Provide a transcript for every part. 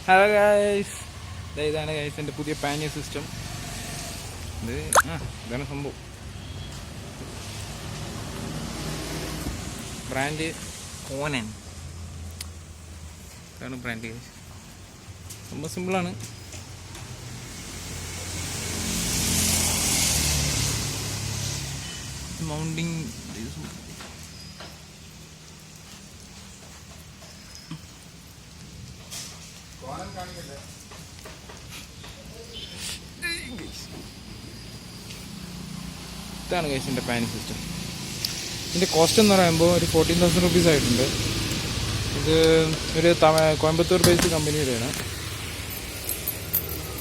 Hello guys, ഇതാണ് guys എൻ്റെ പുതിയ പാനിയർ സിസ്റ്റം. ഇതാണ് സംഭവം. ബ്രാൻഡ് കോനൻ. ഇതാണ് ബ്രാൻഡ് ഗൈസ്. സംഭവം സിമ്പിളാണ്. മൗണ്ടിങ് ഇതാണ് ഗൈസ് എൻ്റെ പാനിയർ സിസ്റ്റം. ഇതിൻ്റെ കോസ്റ്റ് എന്ന് പറയുമ്പോൾ ഒരു 14,000 rupees ആയിട്ടുണ്ട്. ഇത് ഒരു കോയമ്പത്തൂർ ബേസ്ഡ് കമ്പനിയുടെയാണ്.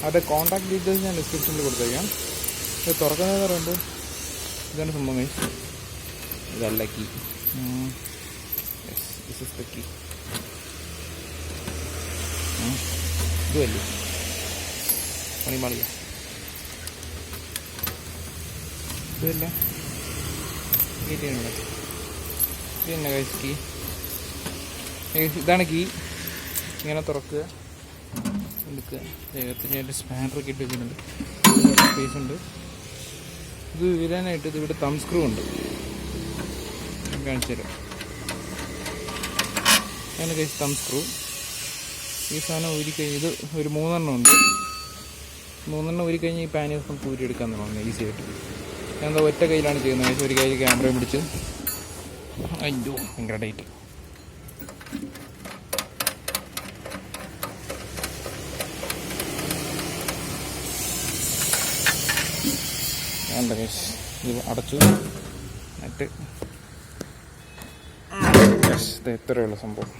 അവരുടെ കോൺടാക്ട് ഡീറ്റെയിൽസ് ഞാൻ ഡിസ്ക്രിപ്ഷനിൽ കൊടുത്തേക്കാം. ഇത് തുറക്കുന്നതെന്ന് പറയുമ്പോൾ ഇതാണ് സംഭവം ഗൈസ്. ഇതല്ല key. This is the key. ഇതുമല്ലേ പണിമാളിക. ഇതല്ല ഇതാണ് ഗൈസ് കീ. ഇതാണ് കീ. ഇങ്ങനെ തുറക്കുക, എടുക്കുക. ഞാൻ സ്പാനറൊക്കെ ഇട്ട് വെച്ചിട്ടുണ്ട്. സ്പേസ് ഉണ്ട്. ഇത് വരാനായിട്ട് ഇതിവിടെ തം സ്ക്രൂ ഉണ്ട്, കാണിച്ചു തരാം. അങ്ങനെ ഗൈസ് തം സ്ക്രൂ. ഈ സാധനം ഊരിക്കഴിഞ്ഞ് ഇത് ഒരു 3 എണ്ണം ഉണ്ട്. 3 എണ്ണം ഊരിക്കഴിഞ്ഞ് ഈ പാനിയർ നമുക്ക് ഊരിയെടുക്കാൻ തുടങ്ങുന്നത് ഈസി ആയിട്ട്. ഞാൻ എന്താ ഒറ്റ കയ്യിലാണ് ചെയ്യുന്നത്. ഒരു കയ്യിൽ ക്യാമറ പിടിച്ച് അയ്യോ ഭയങ്കര ഡേറ്റ്. വേണ്ട ഗൈസ്, ഇത് അടച്ചു എന്നിട്ട് ഇത് ഇത്രയുള്ള സംഭവം.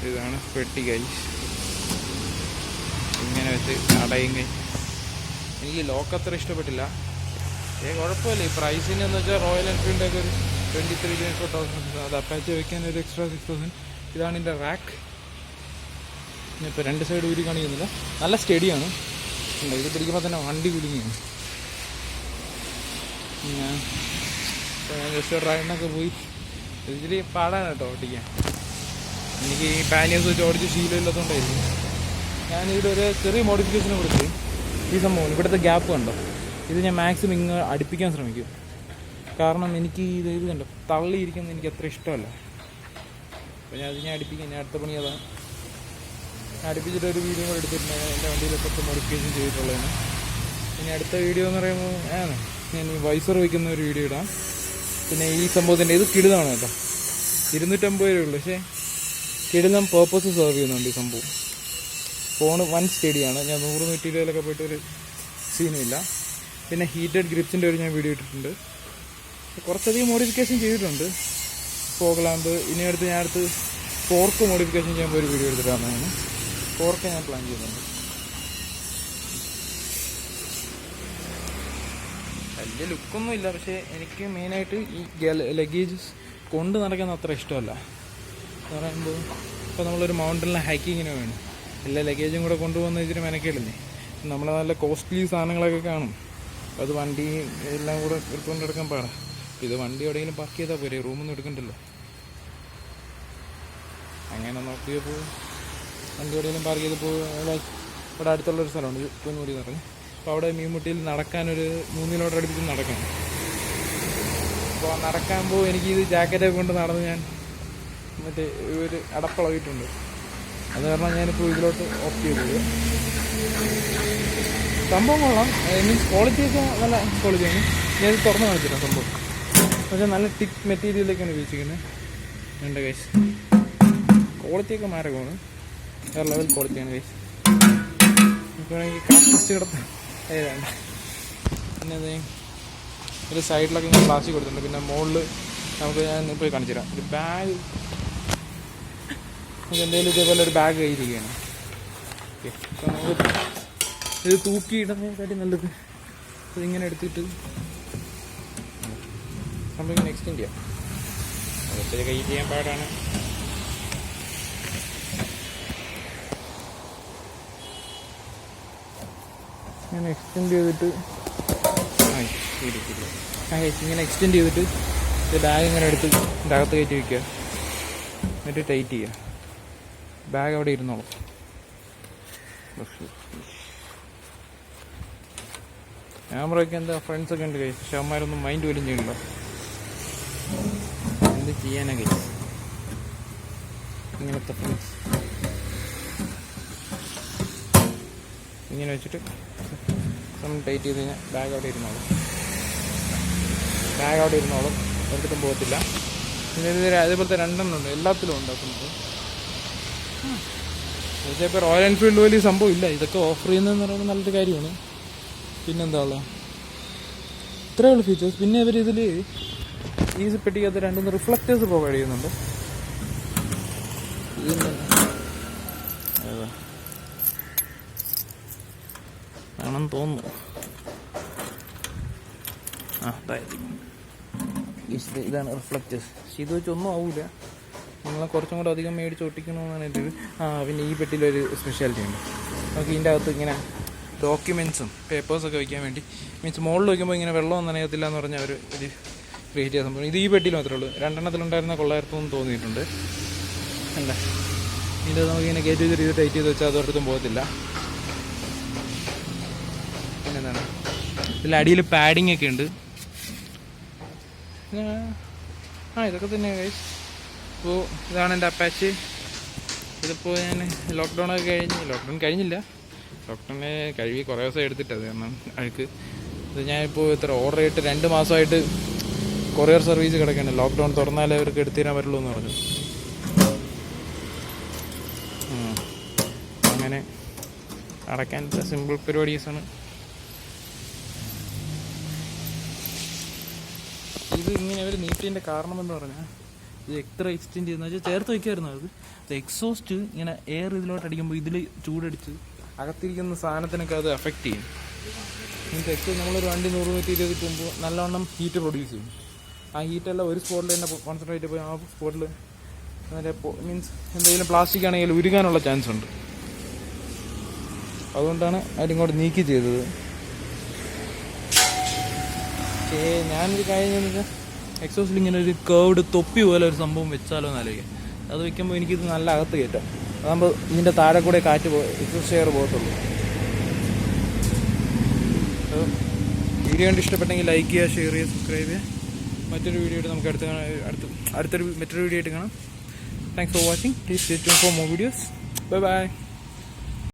ഇതാണ് പെട്ടി ഗൈസ്. ഇങ്ങനെ വെച്ച് അടയും ഗൈസ്. എനിക്ക് ലോക്ക് അത്ര ഇഷ്ടപ്പെട്ടില്ല. കുഴപ്പമില്ല. ഈ പ്രൈസിന് എന്ന് വെച്ചാൽ റോയൽ എൻഫീൽഡിൻ്റെ ഒക്കെ ഒരു 23,000 അത് അപ്പാച്ച് വയ്ക്കാൻ ഒരു എക്സ്ട്രാ 6,000. ഇതാണ് എൻ്റെ റാക്ക്. ഇപ്പോൾ 2 സൈഡ് ഊരി കാണിക്കുന്നില്ല. നല്ല സ്റ്റഡിയാണ്. ഇത് പിടിക്കുമ്പോൾ തന്നെ വണ്ടി കുലുങ്ങിയാണ്. ഞാൻ ജസ്റ്റ് റൈഡിനൊക്കെ പോയി ഇച്ചിരി പാടാണ് കേട്ടോ ഓടിക്കാൻ. എനിക്ക് ഈ പാനിയേഴ്സ് വെച്ച് ഓടിച്ച് ശീലമില്ലാത്തതുകൊണ്ടായിരിക്കും. ഞാനിവിടെ ഒരു ചെറിയ മോഡിഫിക്കേഷനെ കൊടുത്ത് ഈ സംഭവം ഇവിടുത്തെ ഗ്യാപ്പ് കണ്ടോ, ഇത് ഞാൻ മാക്സിമം ഇങ്ങ് അടുപ്പിക്കാൻ ശ്രമിക്കും. കാരണം എനിക്ക് ഇത് കണ്ടോ തള്ളിയിരിക്കുന്നത് എനിക്ക് അത്ര ഇഷ്ടമല്ല. അപ്പോൾ ഞാൻ അടുപ്പിക്കും. ഞാൻ അടുത്ത പണി അതാണ്. അടുപ്പിച്ചിട്ട് ഒരു വീഡിയോ കൂടെ എടുത്തിട്ടുണ്ടായിരുന്നു എൻ്റെ വണ്ടിയിലൊക്കെ മോഡിഫിക്കേഷൻ ചെയ്തിട്ടുള്ളതിന്. ഇനി അടുത്ത വീഡിയോ എന്ന് പറയുമ്പോൾ ഞാൻ ഈ വൈസർ വയ്ക്കുന്ന ഒരു വീഡിയോ ഇടാം. പിന്നെ ഈ സംഭവത്തിൻ്റെ ഇത് കിടിലാണ് കേട്ടോ. 250 രൂപയുള്ളൂ. പക്ഷേ കിടിലം പേർപ്പസ് സെർവ് ചെയ്യുന്നുണ്ട് ഈ സംഭവം. ഫോണ് 1 സ്റ്റഡിയാണ്. ഞാൻ 100-120 പോയിട്ട് ഒരു സീനുമില്ല. പിന്നെ ഹീറ്റഡ് ഗ്രിപ്സിൻ്റെ ഒരു ഞാൻ വീഡിയോ ഇട്ടിട്ടുണ്ട്. കുറച്ചധികം മോഡിഫിക്കേഷൻ ചെയ്തിട്ടുണ്ട്. Fog lamp. ഇനി അടുത്ത് ഫോർക്ക് മോഡിഫിക്കേഷൻ ചെയ്യുമ്പോൾ ഒരു വീഡിയോ എടുത്തിട്ടാണ്. ഫോർക്ക് ഞാൻ പ്ലാൻ ചെയ്യുന്നുണ്ട്. വലിയ ലുക്കൊന്നും ഇല്ല. പക്ഷേ എനിക്ക് മെയിനായിട്ട് ഈ ലഗേജസ് കൊണ്ട് നടക്കുന്ന അത്ര ഇഷ്ടമല്ല. എന്ന് പറയുമ്പോൾ ഇപ്പോൾ നമ്മളൊരു മൗണ്ടനിലെ ഹൈക്കിങ്ങിന് വേണം എല്ലാ ലഗേജും കൂടെ കൊണ്ടുപോകുന്ന ഇതിന് മെനക്കേടില്ലേ. നമ്മൾ നല്ല കോസ്റ്റ്ലി സാധനങ്ങളൊക്കെ കാണും. അത് വണ്ടി എല്ലാം കൂടെ എടുത്തുകൊണ്ട് എടുക്കാൻ പാടാം. ഇത് വണ്ടി എവിടെയെങ്കിലും പാർക്ക് ചെയ്താൽ പോരെ, റൂമൊന്നും എടുക്കണ്ടല്ലോ. അങ്ങനെ നോക്കിയപ്പോൾ വണ്ടി എവിടെയെങ്കിലും പാർക്ക് ചെയ്ത് ഇവിടെ അടുത്തുള്ളൊരു സ്ഥലമുണ്ട് പൊന്മുടി എന്ന് പറഞ്ഞ്. അപ്പോൾ അവിടെ മീൻമുട്ടിയിൽ നടക്കാനൊരു 3 കിലോമീറ്റർ അടുപ്പിച്ച് നടക്കണം. അപ്പോൾ നടക്കുമ്പോൾ എനിക്കിത് ജാക്കറ്റൊക്കെ കൊണ്ട് നടന്ന് ഞാൻ മറ്റേ ഒരു അടപ്പളകിയിട്ടുണ്ട്. അത് കാരണം ഞാനിപ്പോൾ ഇതിലോട്ട് ഓപ്റ്റ് ചെയ്തത്. സംഭവം കൊള്ളാം. മീൻസ് ക്വാളിറ്റിയൊക്കെ നല്ല ക്വാളിറ്റിയാണ്. ഞാനിത് തുറന്ന് കാണിച്ചിട്ടാണ് സംഭവം. പക്ഷേ നല്ല ടിക്ക് മെറ്റീരിയലൊക്കെയാണ് ഉപയോഗിച്ചിരിക്കുന്നത്. എൻ്റെ കൈസ് ക്വാളിറ്റിയൊക്കെ മാരകമാണ്. വേറെ ലെവൽ ക്വാളിറ്റിയാണ് കൈസ്. എനിക്ക് വേണമെങ്കിൽ കാസ്റ്റ് കിടത്താം. വേണ്ട. പിന്നെ ഒരു സൈഡിലൊക്കെ ഞാൻ പ്ലാസ്റ്റിക് കൊടുത്തിട്ടുണ്ട്. പിന്നെ മുകളിൽ നമുക്ക് ഞാൻ പോയി കാണിച്ചു തരാം. ഒരു ബാഗ് നമുക്ക് എന്തെങ്കിലും ഇതേപോലെ ഒരു ബാഗ് കയ്യിരിക്കുകയാണ്. ഓക്കെ, അപ്പോൾ നമുക്ക് ഇത് തൂക്കിയിടുന്നതിനെക്കാട്ടി നല്ലത് ഇതിങ്ങനെ എടുത്തിട്ട് നമ്മളിങ്ങനെ എക്സ്റ്റെൻഡ് ചെയ്യാം. അതൊക്കെ കൈ ചെയ്യാൻ പാടാണ്. ഞാൻ എക്സ്റ്റെൻഡ് ചെയ്തിട്ട് ഇങ്ങനെ എക്സ്റ്റെൻഡ് ചെയ്തിട്ട് ബാഗ് ഇങ്ങനെ എടുത്ത് ഇതിൻ്റെ അകത്ത് കയറ്റി വയ്ക്കുക. എന്നിട്ട് ടൈറ്റ് ചെയ്യുക. ബാഗ് അവിടെ ഇരുന്നോളും. ക്യാമറയൊക്കെ എന്താ ഫ്രണ്ട്സൊക്കെ ഉണ്ട് കൈസ്, പക്ഷെ അവന്മാരൊന്നും മൈൻഡ് പോലും ചെയ്യണില്ല. എന്ത് ചെയ്യാനാ കൈസ്, ഇങ്ങനത്തെ ഫ്രണ്ട്സ്. ഇങ്ങനെ വെച്ചിട്ട് ടൈറ്റ് ചെയ്ത് കഴിഞ്ഞാൽ ബാഗ് അവിടെ ഇരുന്നോളും. ഒരിടത്തും പോകത്തില്ല. പിന്നെ അതേപോലത്തെ 2 ഉണ്ട്, എല്ലാത്തിലും ഉണ്ട്. അപ്പം പക്ഷേ ഇപ്പോൾ റോയൽ എൻഫീൽഡ് വലിയ സംഭവം ഇല്ല. ഇതൊക്കെ ഓഫർ ചെയ്യുന്നതെന്ന് പറയുമ്പോൾ നല്ലൊരു കാര്യമാണ്. പിന്നെന്താ ഉള്ളത്, ഇത്രയുള്ള ഫീച്ചേഴ്സ്. പിന്നെ ഇവർ ഇതിൽ ഈ പെട്ടിക്കകത്ത് 2 റിഫ്ലക്റ്റേഴ്സ് പ്രൊവൈഡ് ചെയ്യുന്നുണ്ട്. ആണെന്ന് തോന്നുന്നു. ഇതാണ് റിഫ്ലക്റ്റേഴ്സ്. പക്ഷെ ഇത് വെച്ചൊന്നും ആവില്ല, നിങ്ങളെ കുറച്ചും കൂടെ അധികം മേടിച്ച് ഒട്ടിക്കണമെന്നാണ് എൻ്റെ ഒരു. പിന്നെ ഈ പെട്ടിയിലൊരു സ്പെഷ്യാലിറ്റി ഉണ്ട്. നമുക്ക് ഇതിൻ്റെ അകത്ത് ഇങ്ങനെ ഡോക്യുമെൻറ്റ്സും പേപ്പേഴ്സൊക്കെ വയ്ക്കാൻ വേണ്ടി, മീൻസ് മുകളിൽ വയ്ക്കുമ്പോൾ ഇങ്ങനെ വെള്ളമൊന്നും നനയത്തില്ല എന്ന് പറഞ്ഞാൽ ഒരു ക്രിയേറ്റ് ചെയ്ത സംഭവം. ഇത് ഈ പെട്ടിയിൽ മാത്രമേ ഉള്ളൂ. 2 കൊള്ളായിരത്തൊന്നും തോന്നിയിട്ടുണ്ട്. അല്ല, ഇതിൻ്റെ നമുക്കിങ്ങനെ കയറ്റി വെച്ചിട്ട് ടൈറ്റ് ചെയ്ത് വെച്ചാൽ അതോടത്തും പോകത്തില്ല. പിന്നെന്താണ്, ഇതിൽ അടിയിൽ പാഡിങ് ഒക്കെ ഉണ്ട്. ഇതൊക്കെ തന്നെയാണ് ഗൈസ്. അപ്പോൾ ഇതാണ് എൻ്റെ അപ്പാച്ച്. ഇതിപ്പോൾ ഞാൻ ലോക്ക്ഡൗൺ കഴിഞ്ഞില്ല, ലോക്ക്ഡൗണിനെ കഴുകി കുറേ ദിവസം എടുത്തിട്ടത്. കാരണം അഴുക്ക് ഇത് ഞാനിപ്പോൾ ഓർഡർ ചെയ്തിട്ട് 2 മാസമായിട്ട് കൊറിയർ സർവീസ് കിടക്കുകയാണ്. ലോക്ക്ഡൗൺ തുറന്നാലേ അവർക്ക് എടുത്തു തരാൻ പറ്റുള്ളൂ എന്ന് പറഞ്ഞു. അങ്ങനെ അടയ്ക്കാനത്തെ സിമ്പിൾ പരിപാടീസാണ്. ഇത് ഇങ്ങനെ അവർ നീട്ടിയതിൻ്റെ കാരണമെന്ന് പറഞ്ഞാൽ, ഇത് എത്ര എക്സ്റ്റെൻഡ് ചെയ്യുന്ന വെച്ചാൽ ചേർത്ത് വയ്ക്കുമായിരുന്നു. അത് എക്സോസ്റ്റ് ഇങ്ങനെ എയർ ഇതിലോട്ട് അടിക്കുമ്പോൾ ഇതിൽ ചൂടടിച്ച് അകത്തിരിക്കുന്ന സാധനത്തിനൊക്കെ അത് എഫക്റ്റ് ചെയ്യും. മീൻസ് എക്സോസ്റ്റ് നമ്മളൊരു വണ്ടി 100-120 പോകുമ്പോൾ നല്ലവണ്ണം ഹീറ്റ് പ്രൊഡ്യൂസ് ചെയ്യും. ആ ഹീറ്റെല്ലാം ഒരു സ്പോട്ടിൽ തന്നെ കോൺസെൻട്രേറ്റ് പോയി ആ സ്പോട്ടിൽ മീൻസ് എന്തെങ്കിലും പ്ലാസ്റ്റിക് ആണെങ്കിൽ ഉരുകാനുള്ള ചാൻസ് ഉണ്ട്. അതുകൊണ്ടാണ് അവരിങ്ങോട്ട് നീക്കി ചെയ്തത്. ഞാനൊരു കാര്യം വെച്ചാൽ എക്സോസ്റ്റിൽ ഇങ്ങനെ ഒരു കേർവ്ഡ് തൊപ്പി പോലെ ഒരു സംഭവം വെച്ചാലോ എന്ന് ആലോചിക്കാം. അത് വെക്കുമ്പോൾ എനിക്കിത് നല്ല അകത്ത് കയറ്റാം. അതാകുമ്പോൾ ഇതിൻ്റെ താഴെ കൂടെ കാറ്റ് എക്സോസ്റ്റ് എയർ പോകത്തുള്ളൂ. വീഡിയോ കണ്ട് ഇഷ്ടപ്പെട്ടെങ്കിൽ ലൈക്ക് ചെയ്യുക, ഷെയർ ചെയ്യുക, സബ്സ്ക്രൈബ് ചെയ്യുക. മറ്റൊരു വീഡിയോ ആയിട്ട് നമുക്ക് മറ്റൊരു വീഡിയോ ആയിട്ട് കാണാം. Thanks for watching. Please stay tuned for more videos. Bye bye.